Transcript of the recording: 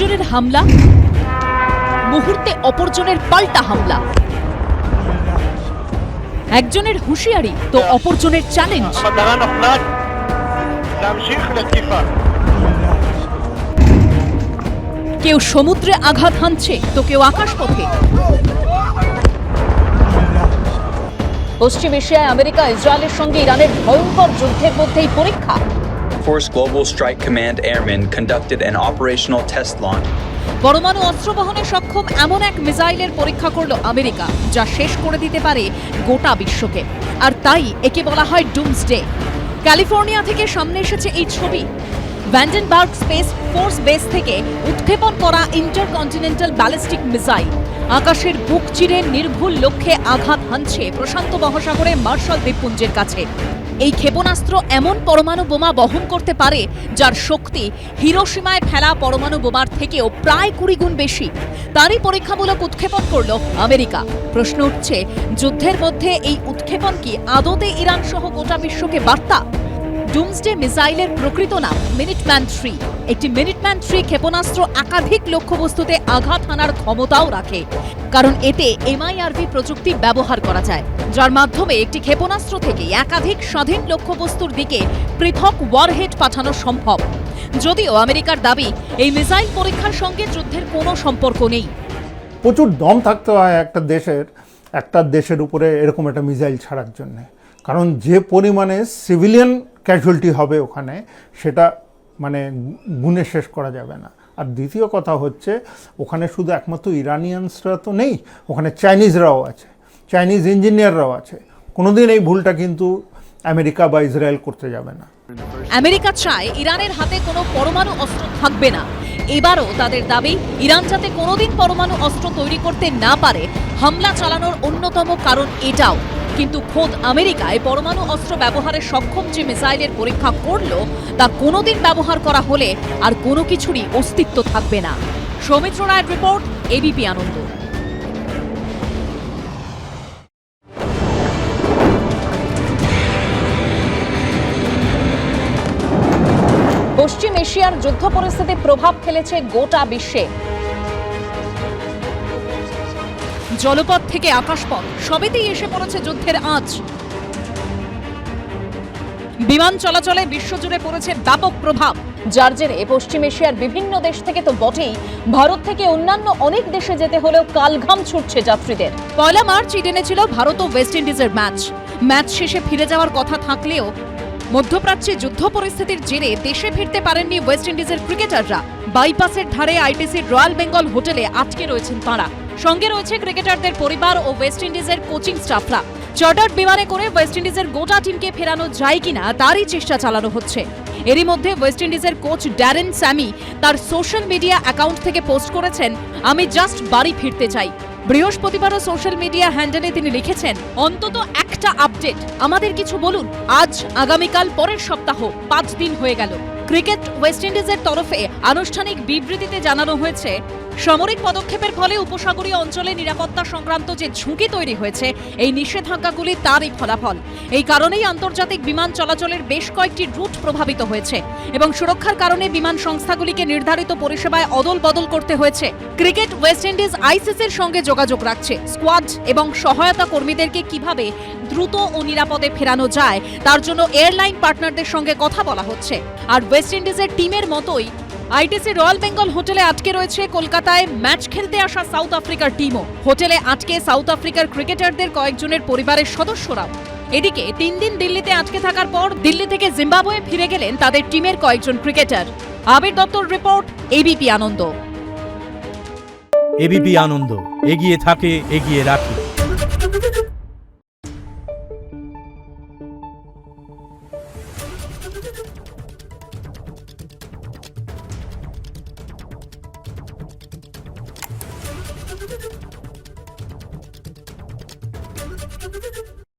একজনের হামলা, মুহূর্তে অপরজনের পাল্টা হামলা, একজনের হুঁশিয়ারি তো অপরজনের চ্যালেঞ্জ। কেউ সমুদ্রে আঘাত হানছে তো কেউ আকাশপথে। পশ্চিম এশিয়ায় আমেরিকা ইসরায়েলের সঙ্গে ইরানের ভয়ঙ্কর যুদ্ধের মধ্যেই পরীক্ষা। Force Global Strike Command Airmen conducted an operational test launch. পরমাণু অস্ত্র বহনে সক্ষম এমন এক মিসাইলের পরীক্ষা করল আমেরিকা, যা শেষ করে দিতে পারে গোটা বিশ্বকে। আর তাই একে বলা হয় ডুমসডে। ক্যালিফোর্নিয়া থেকে সামনে এসেছে এই ছবি। ভ্যান্ডেনবার্গ স্পেস ফোর্স বেস থেকে উৎক্ষেপণ করা ইন্টারকন্টিনেন্টাল ব্যালিস্টিক মিসাইল আকাশের বুক চিরে নির্ভুল লক্ষ্যে আঘাত হানছে প্রশান্ত মহাসাগরে মার্শাল দ্বীপপুঞ্জের কাছে। এই ক্ষেপণাস্ত্র এমন পরমাণু বোমা বহন করতে পারে যার শক্তি হিরোশিমায় ফেলা পরমাণু বোমার থেকেও প্রায় 20 গুণ বেশি। তারই পরীক্ষামূলক উৎক্ষেপণ করল আমেরিকা। প্রশ্ন উঠছে, যুদ্ধের মধ্যে এই উৎক্ষেপণ কি আদতে ইরান সহ গোটা বিশ্বকে বার্তা? ডুমসডে মিসাইলের প্রকৃত নাম মিনিটম্যান 3। একটি মিনিটম্যান 3 ক্ষেপণাস্ত্র একাধিক লক্ষ্যবস্তুতে আঘাত হানার ক্ষমতাও রাখে, কারণ এতে এমআইআরভি প্রযুক্তি ব্যবহার করা যায়, যার মাধ্যমে একটি ক্ষেপণাস্ত্র থেকে একাধিক স্বাধীন লক্ষ্যবস্তুর দিকে পৃথক ওয়ারহেড পাঠানো সম্ভব। যদিও আমেরিকার দাবি, এই মিসাইল পরীক্ষার সঙ্গে যুদ্ধের কোনো সম্পর্ক নেই। প্রচুর দম থাকতে হয় একটা দেশের উপরে এরকম একটা মিসাইল ছাড়ার জন্য, কারণ যে পরিমাণে সিভিলিয়ান ক্যাজুয়ালিটি হবে ওখানে, সেটা মানে গুণে শেষ করা যাবে না। আর দ্বিতীয় কথা হচ্ছে, ওখানে শুধু একমাত্র ইরানিয়ানসরা তো নেই, ওখানে চাইনিজরাও আছে, চাইনিজ ইঞ্জিনিয়াররাও আছে। কোনোদিন এই ভুলটা কিন্তু আমেরিকা বা ইসরায়েল করতে যাবে না। আমেরিকা চায় ইরানের হাতে কোনো পরমাণু অস্ত্র থাকবে না। এবারও তাদের দাবি, ইরান যাতে কোনোদিন পরমাণু অস্ত্র তৈরি করতে না পারে, হামলা চালানোর অন্যতম কারণ এটাও। কিন্তু খোদ আমেরিকায় পরমাণু অস্ত্র ব্যবহারে সক্ষম যে মিসাইলের পরীক্ষা করল, তা কোনোদিন ব্যবহার করা হলে আর কোনো কিছুরই অস্তিত্ব থাকবে না। সৌমিত্র রায়ের রিপোর্ট, এবিপি আনন্দ। পশ্চিম এশিয়ার যুদ্ধ পরিস্থিতি প্রভাব ফেলেছে গোটা বিশ্বে। জলপথ থেকে আকাশপথ সবেতেই এসে পড়েছে যুদ্ধের আঁচ। বিমান চলাচলে বিশ্বজুড়ে পড়েছে ব্যাপক প্রভাব, যার জেরে পশ্চিম এশিয়ার বিভিন্ন দেশ থেকে তো বটেই, ভারত থেকে অন্যান্য অনেক দেশে যেতে হলেও কালঘাম ছুটছে যাত্রীদের। 1 মার্চ ইডেনে ছিল ভারত ও ওয়েস্ট ইন্ডিজের ম্যাচ শেষে ফিরে যাওয়ার কথা থাকলেও মধ্যপ্রাচ্যে যুদ্ধ পরিস্থিতির জেরে দেশে ফিরতে পারেননি ওয়েস্ট ইন্ডিজের ক্রিকেটাররা। বাইপাসের ধারে আইটিসির রয়্যাল বেঙ্গল হোটেলে আটকে রয়েছেন তাঁরা। সঙ্গে রয়েছে ক্রিকেটারদের পরিবার ও ওয়েস্ট ইন্ডিজের কোচিং স্টাফরা। চার্টার্ড বিমানে করে ওয়েস্ট ইন্ডিজের গোটা টিমকে ফেরানো যায় কিনা তারই চেষ্টা চালানো হচ্ছে। এরই মধ্যে ওয়েস্ট ইন্ডিজের কোচ ড্যারেন স্যামি তার সোশ্যাল মিডিয়া অ্যাকাউন্ট থেকে পোস্ট করেছেন, আমি জাস্ট বাড়ি ফিরতে চাই। বৃহস্পতিবারও সোশ্যাল মিডিয়া হ্যান্ডেলে তিনি লিখেছেন, অন্তত একটা আপডেট আমাদের কিছু বলুন। আজ, আগামীকাল, পরের সপ্তাহ 5 দিন হয়ে গেল। ক্রিকেট ওয়েস্ট ইন্ডিজের তরফে আনুষ্ঠানিক বিবৃতিতে জানানো হয়েছে, সামরিক পদক্ষেপের ফলে উপসাগরীয় অঞ্চলে নিরাপত্তা সংক্রান্ত যে ঝুঁকি তৈরি হয়েছে, এই নিষেধাজ্ঞাগুলি তারই ফলাফল। এই কারণেই আন্তর্জাতিক বিমান চলাচলের বেশ কয়েকটি রুট প্রভাবিত হয়েছে এবং সুরক্ষার কারণে বিমান সংস্থাগুলিকে নির্ধারিত পরিষেবায় অদল বদল করতে হয়েছে। ক্রিকেট ওয়েস্ট ইন্ডিজ আইসিসির সঙ্গে যোগাযোগ রাখছে। স্কোয়াড এবং সহায়তা কর্মীদেরকে কিভাবে দ্রুত ও নিরাপদে ফেরানো যায়, তার জন্য এয়ারলাইন পার্টনারদের সঙ্গে কথা বলা হচ্ছে। আর ওয়েস্ট ইন্ডিজের টিমের মতোই আইটিসি রয়্যাল বেঙ্গল হোটেলে আটকে রয়েছে কলকাতায় ম্যাচ খেলতে আসা সাউথ আফ্রিকার টিমও। হোটেলে আটকে সাউথ আফ্রিকার ক্রিকেটারদের কয়েকজনের পরিবারের সদস্যরাও। এদিকে 3 দিন দিল্লিতে আটকে থাকার পর দিল্লি থেকে জিম্বাবুয়ে ফিরে গেলেন তাদের টিমের কয়েকজন ক্রিকেটার। আবির দত্তর রিপোর্ট, এবিপি আনন্দ। এবিপি আনন্দ, এগিয়ে থাকে, এগিয়ে রাখে।